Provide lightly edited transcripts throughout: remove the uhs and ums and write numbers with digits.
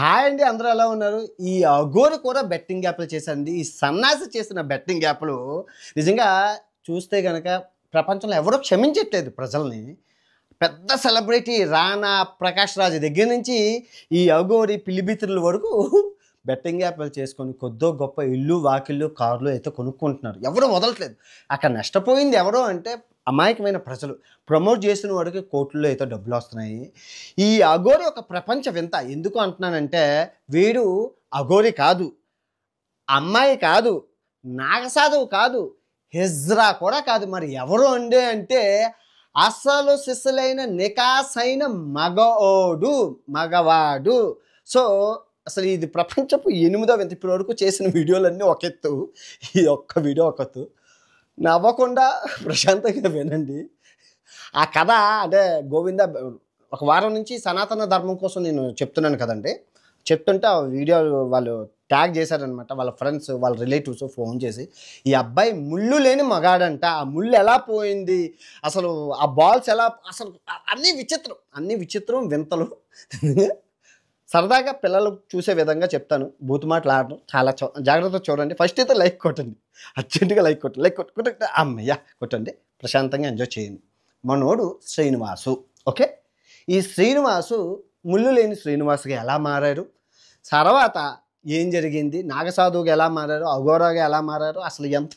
Hi అండి, అందరూ ఎలా ఉన్నారు? ఈ అఘోరి కూడా బెట్టింగ్ యాప్లు చేశారండి. ఈ సన్నాసి చేసిన బెట్టింగ్ యాప్లు నిజంగా చూస్తే గనక ప్రపంచంలో ఎవరో క్షమించట్లేదు ప్రజల్ని. పెద్ద సెలబ్రిటీ రానా, ప్రకాష్ రాజ్ దగ్గర నుంచి ఈ అఘోరి, పిల్లిబిత్రుల వరకు బెట్టింగ్ యాప్లు చేసుకొని కొద్దో గొప్ప ఇల్లు, వాకిళ్ళు, కార్లు అయితే కొనుక్కుంటున్నారు. ఎవరు వదలట్లేదు. అక్కడ నష్టపోయింది ఎవరో అంటే అమాయకమైన ప్రజలు. ప్రమోట్ చేసిన వాడికి కోట్లలో అయితే డబ్బులు వస్తున్నాయి. ఈ అఘోరి ఒక ప్రపంచ వింత. ఎందుకు అంటున్నానంటే వీడు అఘోరి కాదు, అమ్మాయి కాదు, నాగసాధువు కాదు, హిజ్రా కూడా కాదు. మరి ఎవరు అండి అంటే అసలు సిసలైన నికాసైన మగవాడు. సో అసలు ఇది ప్రపంచపు 8వ వింత. ఇప్పటి వరకు చేసిన వీడియోలన్నీ ఒక ఎత్తు, ఈ ఒక్క వీడియో ఒక ఎత్తు. నవ్వకుండా ప్రశాంతంగా వినండి. ఆ కథ అంటే గోవింద ఒక వారం నుంచి సనాతన ధర్మం కోసం నేను చెప్తున్నాను కదండి. చెప్తుంటే ఆ వీడియో వాళ్ళు ట్యాగ్ చేశారనమాట. వాళ్ళ ఫ్రెండ్స్, వాళ్ళ రిలేటివ్స్ ఫోన్ చేసి ఈ అబ్బాయి ముళ్ళు లేని మగాడంట, ఆ ముళ్ళు ఎలా పోయింది, అసలు ఆ బాల్స్ ఎలా, అసలు అన్నీ విచిత్రం వింతలు. సరదాగా పిల్లలు చూసే విధంగా చెప్తాను. బూతు మాటలు ఆడడం చాలా జాగ్రత్తగా చూడండి. ఫస్ట్ అయితే లైక్ కొట్టండి, అర్జెంటుగా లైక్ కొట్టండి. అమ్మయ్య కొట్టండి, ప్రశాంతంగా ఎంజాయ్ చేయండి. మనోడు శ్రీనివాసు. ఓకే, ఈ శ్రీనివాసు ముళ్ళు లేని శ్రీనివాసుగా ఎలా మారారు, తర్వాత ఏం జరిగింది, నాగసాధువుగా ఎలా మారారు, అఘోరాగా ఎలా మారారు, అసలు ఎంత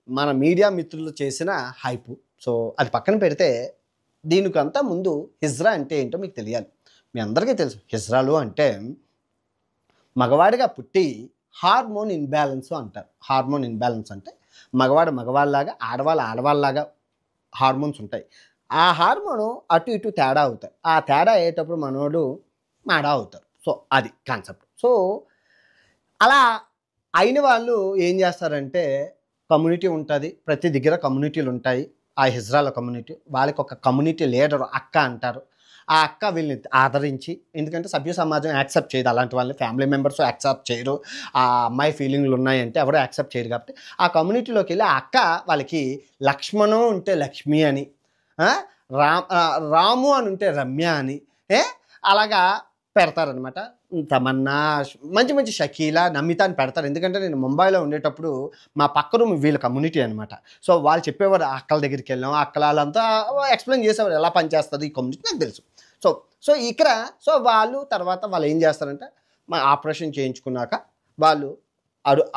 మన మీడియా మిత్రులు చేసిన హైపు. సో అది పక్కన పెడితే దీనికంతా ముందు హిజ్రా అంటే ఏంటో మీకు తెలియాలి. మీ అందరికీ తెలుసు హిజ్రాలు అంటే మగవాడిగా పుట్టి హార్మోన్ ఇన్బ్యాలెన్స్ అంటారు. హార్మోన్ ఇన్బ్యాలెన్స్ అంటే మగవాళ్ళలాగా, ఆడవాళ్ళలాగా హార్మోన్స్ ఉంటాయి. ఆ హార్మోను అటు ఇటు తేడా అవుతాయి. ఆ తేడా అయ్యేటప్పుడు మనోడు మాడా అవుతారు. సో అది కాన్సెప్ట్. సో అలా అయిన వాళ్ళు ఏం చేస్తారంటే కమ్యూనిటీ ఉంటుంది, ప్రతి దగ్గర కమ్యూనిటీలు ఉంటాయి. ఆ హిజ్రాల కమ్యూనిటీ, వాళ్ళకి ఒక కమ్యూనిటీ లీడర్ అక్క అంటారు. ఆ అక్క వీళ్ళని ఆదరించి, ఎందుకంటే సభ్య సమాజం యాక్సెప్ట్ చేయదు అలాంటి వాళ్ళని, ఫ్యామిలీ మెంబర్స్ యాక్సెప్ట్ చేయరు. ఆ అమ్మాయి ఫీలింగ్లు ఉన్నాయంటే ఎవరు యాక్సెప్ట్ చేయరు. కాబట్టి ఆ కమ్యూనిటీలోకి వెళ్ళి ఆ అక్క వాళ్ళకి లక్ష్మణం ఉంటే లక్ష్మి అని, రాము అని ఉంటే రమ్య అని అలాగా పెడతారనమాట. తమన్నా, మంచి మంచి షకీలా, నమిత అని పెడతారు. ఎందుకంటే నేను ముంబైలో ఉండేటప్పుడు మా పక్క రూమ్ వీళ్ళ కమ్యూనిటీ అనమాట. సో వాళ్ళు చెప్పేవారు, అక్కల దగ్గరికి వెళ్ళాం, అక్కల వాళ్ళంతా ఎక్స్ప్లెయిన్ చేసేవారు ఎలా పనిచేస్తుంది ఈ కమ్యూనిటీ, నాకు తెలుసు. సో ఇక్కడ తర్వాత వాళ్ళు ఏం చేస్తారంటే మా ఆపరేషన్ చేయించుకున్నాక వాళ్ళు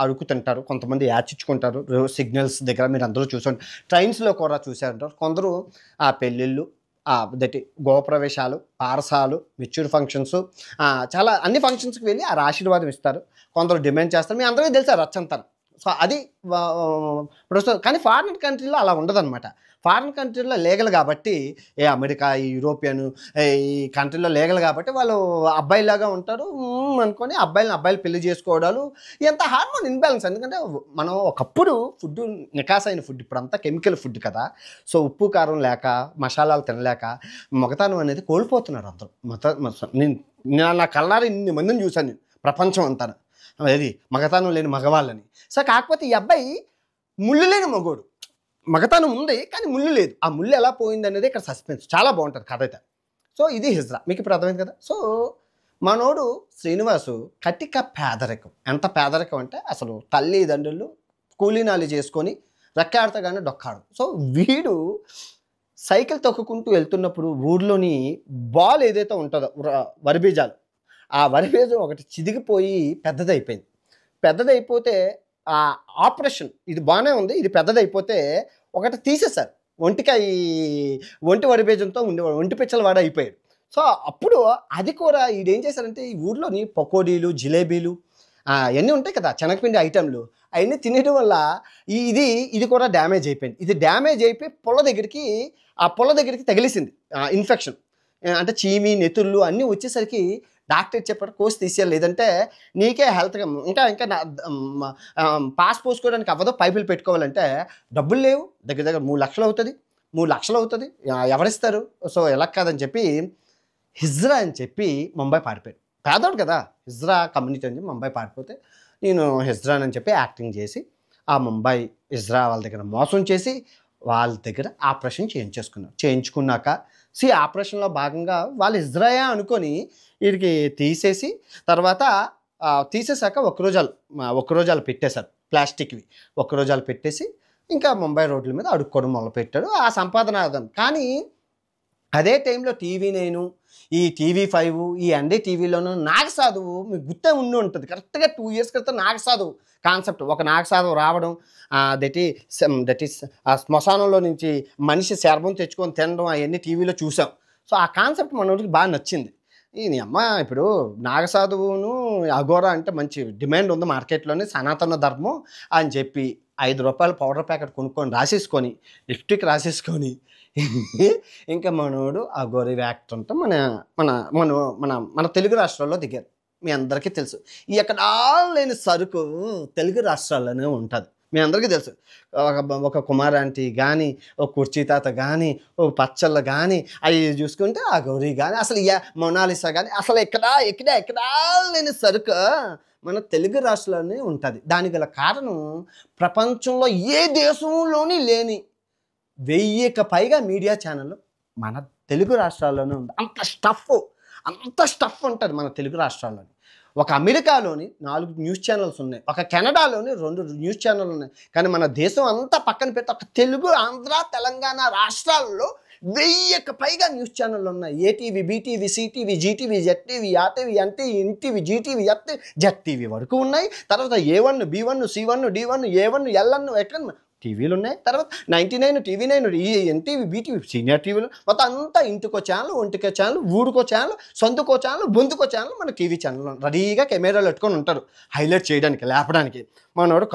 అడుగుతుంటారు. కొంతమంది యాచిచ్చుకుంటారు సిగ్నల్స్ దగ్గర. మీరు అందరూ చూసండి, ట్రైన్స్లో కూడా చూసారంటారు. కొందరు ఆ పెళ్ళిళ్ళు, గృహప్రవేశాలు, పారసాలు, మెచ్యూర్ ఫంక్షన్స్, చాలా అన్ని ఫంక్షన్స్కి వెళ్ళి ఆ ఆశీర్వాదం ఇస్తారు. కొందరు డిమాండ్ చేస్తారు. మీ అందరికీ తెలుసు ఆ రచ్చంతా. సో అది ప్రస్తుతం. కానీ ఫారిన్ కంట్రీలో అలా ఉండదన్నమాట. ఫారిన్ కంట్రీలో లీగల్ కాబట్టి, అమెరికా, ఈ యూరోపియన్ ఈ కంట్రీలో లీగల్ కాబట్టి వాళ్ళు అబ్బాయిలాగా ఉంటారు అనుకొని అబ్బాయిలు పెళ్లి చేసుకోవడాలు, ఎంత హార్మోన్ ఇన్బ్యాలెన్స్. ఎందుకంటే మనం ఒకప్పుడు ఫుడ్ నికాసైన ఫుడ్, ఇప్పుడంతా కెమికల్ ఫుడ్ కదా. సో ఉప్పు కారం లేక, మసాలాలు తినలేక మగతనం అనేది కోల్పోతున్నారు అందరూ. నేను నా కళ్ళారా ఇన్ని మందిని చూశాను నేను ప్రపంచం అంతా, అది మగతనం లేని మగవాళ్ళని. సో కాకపోతే ఈ అబ్బాయి ముళ్ళు లేని మగోడు. మగతనం ఉంది కానీ ముళ్ళు లేదు. ఆ ముళ్ళు ఎలా పోయింది అనేది ఇక్కడ సస్పెన్స్. చాలా బాగుంటుంది కథ అయితే. సో ఇది హిజ్రా, మీకు ఇప్పుడు అర్థమైంది కదా. సో మనోడు శ్రీనివాసు కటిక పేదరికం. ఎంత పేదరికం అంటే అసలు తల్లిదండ్రులు కూలీనాలి చేసుకొని రెక్కాడతాగానే డొక్కాడు. సో వీడు సైకిల్ తొక్కుకుంటూ వెళ్తున్నప్పుడు ఊర్లోని బాల్ ఏదైతే ఉంటుందో వరిబీజాలు, ఆ వరిబీజం ఒకటి చిదిగిపోయి పెద్దదైపోతే ఆ ఆపరేషన్, ఇది బాగానే ఉంది, ఇది పెద్దదైపోతే ఒకటి తీసేశారు. ఒంటి వరిబీజంతో ఉండేవాడు, ఒంటి పిచ్చల వాడు అయిపోయాడు. సో అప్పుడు అది కూడా ఈడేం చేశారంటే ఈ ఊర్లోని పకోడీలు, జిలేబీలు అవన్నీ ఉంటాయి కదా, శనగపిండి ఐటెంలు, అవన్నీ తినేయడం వల్ల ఇది కూడా డ్యామేజ్ అయిపోయింది. ఇది డ్యామేజ్ అయిపోయి పొల్ల దగ్గరికి తగిలేసింది ఇన్ఫెక్షన్. అంటే చీమి, నెతుళ్ళు అన్నీ వచ్చేసరికి డాక్టర్ చెప్పారు కోసి తీసేయాలి, లేదంటే నీకే హెల్త్గా ఇంకా పాస్ పోసుకోవడానికి అవ్వదు, పైపులు పెట్టుకోవాలంటే డబ్బులు లేవు, దగ్గర 3 లక్షలు అవుతుంది, ఎవరిస్తారు. సో ఎలా కాదని చెప్పి హిజ్రా అని చెప్పి ముంబై పారిపోయాడు. పేదోడు కదా, హిజ్రా కమ్యూనిటీ అని చెప్పి ముంబై పారిపోతే నేను హిజ్రా అని చెప్పి యాక్టింగ్ చేసి ఆ ముంబై హిజ్రా వాళ్ళ దగ్గర మోసం చేసి వాళ్ళ దగ్గర ఆపరేషన్ చేయించుకున్నాక ఆపరేషన్‌లో భాగంగా వాళ్ళు ఇజ్రాయా అనుకోని ఈడికి తీసేసి తర్వాత తీసేసాక ఒక్కరోజాలు పెట్టేశారు ప్లాస్టిక్‌వి. ఒక్కరోజాలు పెట్టేసి ఇంకా ముంబై రోడ్ల మీద అడుక్కోవడం మొదలుపెట్టాడు. ఆ సంపాదన అదని. కానీ అదే టైంలో టీవీ9, ఈ టీవీ5, ఈ ఎన్‌డీటీవీలోను నాగసాధువు మీకు గుర్తే ఉండి ఉంటుంది. కరెక్ట్‌గా 2 ఇయర్స్ క్రితం నాగసాధువు కాన్సెప్ట్. ఒక నాగసాధువు రావడం దట్ ఈస్ ఆ శ్మశానంలో నుంచి మనిషి శర్మం తెచ్చుకొని తినడం అవన్నీ టీవీలో చూసాం. సో, ఆ కాన్సెప్ట్ మనోడికి బాగా నచ్చింది. నీ అమ్మ ఇప్పుడు నాగసాధువును, అఘోరా అంటే మంచి డిమాండ్ ఉంది మార్కెట్‌లోని సనాతన ధర్మం అని చెప్పి రూ. 5 పౌడర్ ప్యాకెట్ కొనుక్కొని రాసేసుకొని, లిప్‌స్టిక్ రాసేసుకొని ఇంకా మనోడు అఘోరి యాక్ట్ అంతా మన మన మన మన మన తెలుగు రాష్ట్రాల్లో దిగారు. మీ అందరికీ తెలుసు. ఎక్కడా లేని సరుకు తెలుగు రాష్ట్రాల్లోనే ఉంటది. మీ అందరికీ తెలుసు. ఒక కుమార్ ఆంటీ గానీ, ఒక కుర్చీ తాత గానీ, ఒక పచ్చళ్ళు గానీ, అయి చూసుకుంటే ఆ గౌరీ గానీ, అసలు మొనాలిసా గానీ, అసలు ఎక్కడా లేని సరుకు మన తెలుగు రాష్ట్రాల్లోనే ఉంటది. దానికి గల కారణం ప్రపంచంలో ఏ దేశంలోని లేని 1000కి పైగా మీడియా ఛానళ్ళు మన తెలుగు రాష్ట్రాల్లోనే ఉంది. అంత స్టఫ్ ఉంటది మన తెలుగు రాష్ట్రాల్లోని. ఒక అమెరికాలోని 4 న్యూస్ ఛానల్స్ ఉన్నాయి. ఒక కెనడాలోని 2 న్యూస్ ఛానళ్ళు ఉన్నాయి. కానీ మన దేశం అంతా పక్కన పెడితే ఒక తెలుగు, ఆంధ్ర, తెలంగాణ రాష్ట్రాల్లో 1000కి పైగా న్యూస్ ఛానళ్ళు ఉన్నాయి. ATV, BTV, CTV, GTV, ZTV, RTV, NTV, GTV, ZTV వరకు ఉన్నాయి. తర్వాత A1, B1, C1, D1, A1, LN, ఎక్కడన్నా టీవీలు ఉన్నాయి. తర్వాత 99, టీవీ9, ఎన్టీవీ, బీటీవీ, సీనియర్ టీవీలు మొత్తం అంతా ఇంటికో ఛానల్, ఒంటికో ఛానల్, ఊరికో ఛానల్, సొంతకో ఛానల్, బొందుకో ఛానల్ మన టీవీ ఛానల్ రెడీగా కెమెరాలు పెట్టుకొని ఉంటారు హైలైట్ చేయడానికి, లేపడానికి. మనోడు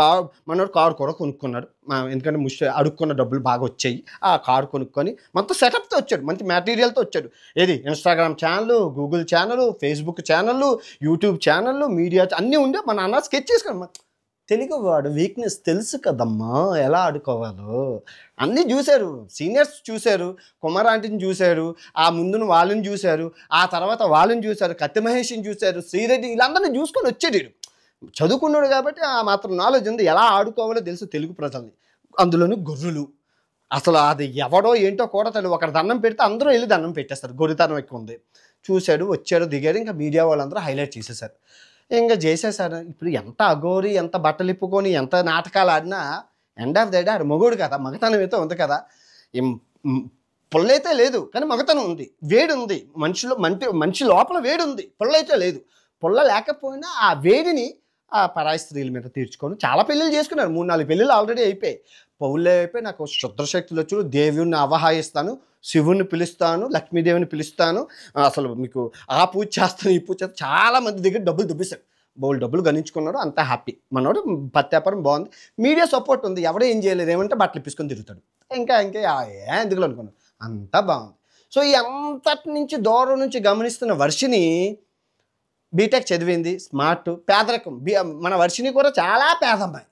కారు కూడా కొనుక్కున్నాడు. ఎందుకంటే అడుక్కున్న డబ్బులు బాగా వచ్చాయి. ఆ కారు కొనుక్కొని మొత్తం సెటప్తో వచ్చాడు, మంచి మెటీరియల్తో వచ్చాడు. ఏది Instagram channel, Google channel, Facebook channel, YouTube channel, media అన్నీ ఉండే మన అన్న స్కెచ్ చేసుకున్నాం. తెలుగు వాడు వీక్నెస్ తెలుసు కదమ్మా, ఎలా ఆడుకోవాలో అన్నీ చూశారు. సీనియర్స్ చూశారు, కుమార్ ఆంటీని చూశారు, ఆ ముందును వాళ్ళని చూశారు, ఆ తర్వాత వాళ్ళని చూశారు, కత్తి మహేష్ని చూశారు, శ్రీరెడ్డి, వీళ్ళందరినీ చూసుకొని వచ్చాడు. చదువుకున్నాడు కాబట్టి ఆ మాత్రం నాలెడ్జ్ ఉంది, ఎలా ఆడుకోవాలో తెలుసు తెలుగు ప్రజల్ని. అందులోని గొర్రెలు అసలు అది ఎవడో ఏంటో కూడా తెలియదు. ఒకటి దండం పెడితే అందరూ వెళ్ళి దండం పెట్టేస్తారు, గొర్రెతనం ఎక్కువ ఉంది. చూశాడు, వచ్చాడు, దిగాడు. ఇంకా మీడియా వాళ్ళందరూ హైలైట్ చేసేసారు, ఇంకా చేసేసారు. ఇప్పుడు ఎంత అఘోరి, ఎంత బట్టలు ఇప్పుకొని, ఎంత నాటకాలు ఆడినా ఎండ్ ఆఫ్ ద డే ఆడు మొగోడు కదా, మగతనం అయితే ఉంది కదా. పుల్లైతే లేదు కానీ మగతనం ఉంది, వేడి ఉంది మనిషి లోపల వేడి ఉంది, పుల్లైతే లేదు. పుల్ల లేకపోయినా ఆ వేడిని ఆ పరాయి స్త్రీల మీద తీర్చుకొని చాలా పెళ్ళిళ్ళు చేసుకున్నారు. 3-4 పెళ్ళిళ్ళు ఆల్రెడీ అయిపోయాయి. పౌళ్ళే అయిపోయి నాకు శుద్రశక్తులు వచ్చి దేవుణ్ణి ఆవాహిస్తాను, శివుణ్ణి పిలుస్తాను, లక్ష్మీదేవిని పిలుస్తాను, అసలు మీకు ఆ పూజ చేస్తాను, ఈ పూజ చేస్తాను. చాలామంది దగ్గర డబ్బులు దుబ్బేశాడు, బోల్ డబ్బులు గణించుకున్నాడు, అంతా హ్యాపీ. మనోడు పత్యాపారం బాగుంది, మీడియా సపోర్ట్ ఉంది. ఎవడో ఏం చేయలేదు, ఏమంటే బట్టలు ఇప్పించుకొని తిరుగుతాడు. ఇంకా ఎందుకు అనుకున్నాను, అంతా బాగుంది. సో ఈ అంతటి నుంచి దూరం నుంచి గమనిస్తున్న వర్షిని బీటెక్ చదివింది, స్మార్ట్, పేదరికం. మన వర్షిని కూడా చాలా పేదమ్మాయి.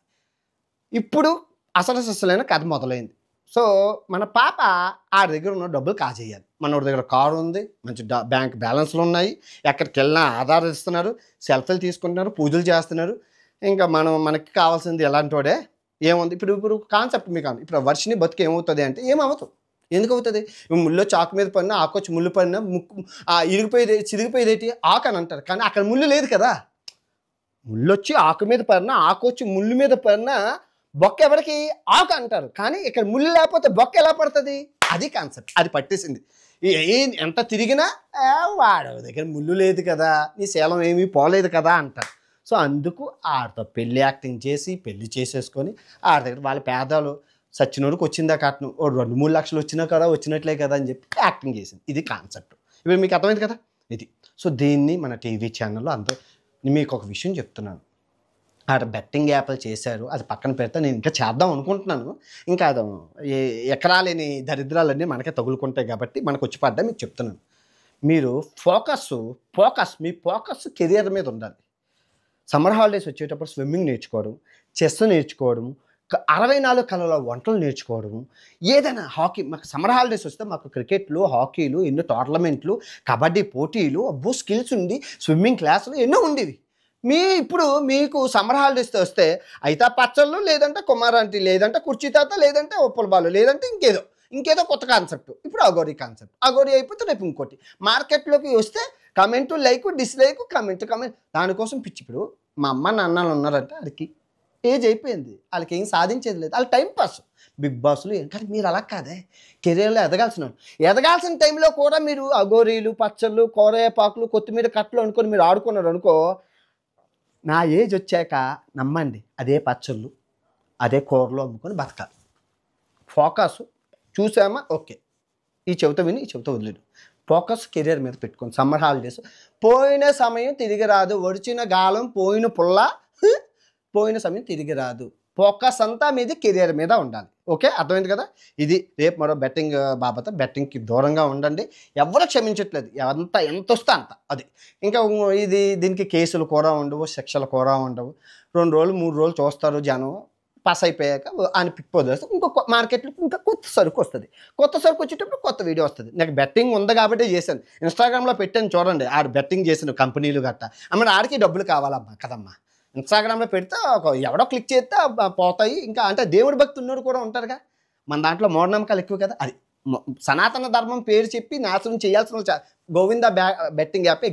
ఇప్పుడు అసలైన కథ మొదలైంది. సో మన పాప ఆ దగ్గర ఉన్న డబ్బులు కాజేయాలి. మనోడి దగ్గర కారు ఉంది, మంచి బ్యాంక్ బ్యాలెన్స్లు ఉన్నాయి, ఎక్కడికి వెళ్ళినా ఆధార్ ఇస్తున్నారు, సెల్ఫీలు తీసుకుంటున్నారు, పూజలు చేస్తున్నారు. ఇంకా మనకి కావాల్సింది ఎలాంటి వాడే ఏముంది. ఇప్పుడు కాన్సెప్ట్ మీకు ఇప్పుడు వర్షిని బతుకు ఏమవుతుంది అంటే ఏమవుతుంది, ఎందుకు అవుతుంది? ముళ్ళు చాకు మీద పడినా, ఆకొచ్చి ముళ్ళు పడినా, ముక్కు చిరిగిపోయేదేటి ఆకు అని అంటారు. కానీ అక్కడ ముళ్ళు లేదు కదా. ముళ్ళు వచ్చి ఆకు మీద పడినా, ఆకొచ్చి ముళ్ళు మీద పడినా బొక్క ఎవరికి ఆకు అంటారు. కానీ ఇక్కడ ముళ్ళు లేకపోతే బొక్క ఎలా పడుతుంది? అది కాన్సెప్ట్, అది పట్టేసింది. ఎంత తిరిగినా వాడు దగ్గర ముళ్ళు లేదు కదా, నీ శీలం ఏమీ పోలేదు కదా అంటారు. సో అందుకు ఆడితో పెళ్ళి యాక్టింగ్ చేసి పెళ్ళి చేసేసుకొని ఆడి దగ్గర వాళ్ళ పేదాలు సచ్చినోడికి వచ్చిందా కట్నం, 2-3 లక్షలు వచ్చినా కదా, వచ్చినట్లే కదా అని చెప్పి యాక్టింగ్ చేసింది. ఇది కాన్సెప్ట్. ఇప్పుడు మీకు అర్థమైంది కదా ఇది. సో దీన్ని మన టీవీ ఛానల్లో అందరూ, మీకు ఒక విషయం చెప్తున్నాను, ఆడ బెట్టింగ్ యాప్లు చేశారు, అది పక్కన పెడితే నేను ఇంకా చేద్దాం అనుకుంటున్నాను. ఇంకా అది ఎకరాలేని దరిద్రాలన్నీ మనకే తగులుకుంటాయి కాబట్టి మనకు వచ్చి పడ్డా మీకు చెప్తున్నాను. మీరు మీ ఫోకస్ కెరియర్ మీద ఉండాలి. సమ్మర్ హాలిడేస్ వచ్చేటప్పుడు స్విమ్మింగ్ నేర్చుకోవడం, చెస్ నేర్చుకోవడం, 64 కళల వంటలు నేర్చుకోవడం, ఏదైనా హాకీ. మాకు సమ్మర్ హాలిడేస్ వస్తే మాకు క్రికెట్లు, హాకీలు, ఎన్నో టోర్నమెంట్లు, కబడ్డీ పోటీలు, అబ్బో స్కిల్స్ ఉండి, స్విమ్మింగ్ క్లాసులు ఎన్నో ఉండేవి. ఇప్పుడు మీకు సమ్మర్ హాలిడేస్ వస్తే అయితే పచ్చళ్ళు, లేదంటే కుమారాంటి, లేదంటే కుర్చీ తాత, లేదంటే ఉప్పల బాలు, లేదంటే ఇంకేదో ఇంకేదో కొత్త కాన్సెప్ట్. ఇప్పుడు అఘోరీ కాన్సెప్ట్. అఘోరీ అయిపోతే రేపు ఇంకోటి. మార్కెట్లోకి వస్తే కమెంటు, లైక్, డిస్లైక్, కమెంట్. దానికోసం పిచ్చి. ఇప్పుడు మా అమ్మ నాన్నలు ఉన్నారంటే వాళ్ళకి ఏజ్ అయిపోయింది, వాళ్ళకి ఏం సాధించేది లేదు, వాళ్ళ టైం పాస్. బిగ్ బాస్లు కానీ మీరు అలా కాదే, కెరీర్లో ఎదగాల్సిన టైంలో కూడా మీరు అఘోరీలు, పచ్చళ్ళు, కోరేపాకులు, కొత్తిమీర కట్టలు అనుకొని మీరు ఆడుకున్నారు అనుకో, నా ఏజ్ వచ్చాక నమ్మండి అదే పచ్చళ్ళు అదే కూరలు అమ్ముకొని బతకాలి. ఫోకస్ చూసామా ఓకే, ఈ చెవితో విని ఈ చెవితో వదిలేడు. ఫోకస్ కెరీర్ మీద పెట్టుకోండి. సమ్మర్ హాలిడేస్ పోయిన సమయం తిరిగి రాదు, ఒడిచిన గాలం పోయిన పుల్ల, పోయిన సమయం తిరిగి రాదు. ఫోకస్ అంతా మీది కెరీర్ మీద ఉండాలి. ఓకే, అర్థమైంది కదా. ఇది రేపు మరో బెట్టింగ్ బాబత. బెట్టింగ్కి దూరంగా ఉండండి. ఎవరు క్షమించట్లేదు, ఎంత వస్తే అంత. అది ఇంకా దీనికి కేసులు కూడా ఉండవు, శిక్షలు కూడా ఉండవు. 2 రోజులు 3 రోజులు చూస్తారు జనం. పాస్ అయిపోయాక ఆయన పిక్ వదిలేస్తే ఇంకొక మార్కెట్లో ఇంకా కొత్త సరుకు వస్తుంది. కొత్త సరుకు వచ్చేటప్పుడు కొత్త వీడియో వస్తుంది. నాకు బెట్టింగ్ ఉంది కాబట్టి చేశాను. ఇన్స్టాగ్రామ్లో పెట్టాను చూడండి, ఆడు బెట్టింగ్ చేసిన కంపెనీలు గట్టా. ఆడికి డబ్బులు కావాలమ్మా కదమ్మా. ఇన్స్టాగ్రామ్లో పెడితే ఎవడో క్లిక్ చేస్తే పోతాయి. ఇంకా అంటే దేవుడి భక్తి ఉన్నోడు కూడా ఉంటారుగా. మన దాంట్లో మూఢనమ్మకాలు ఎక్కువ కదా. అది సనాతన ధర్మం పేరు చెప్పి నాశనం చేయాల్సిన గోవింద బెట్టింగ్ యాప్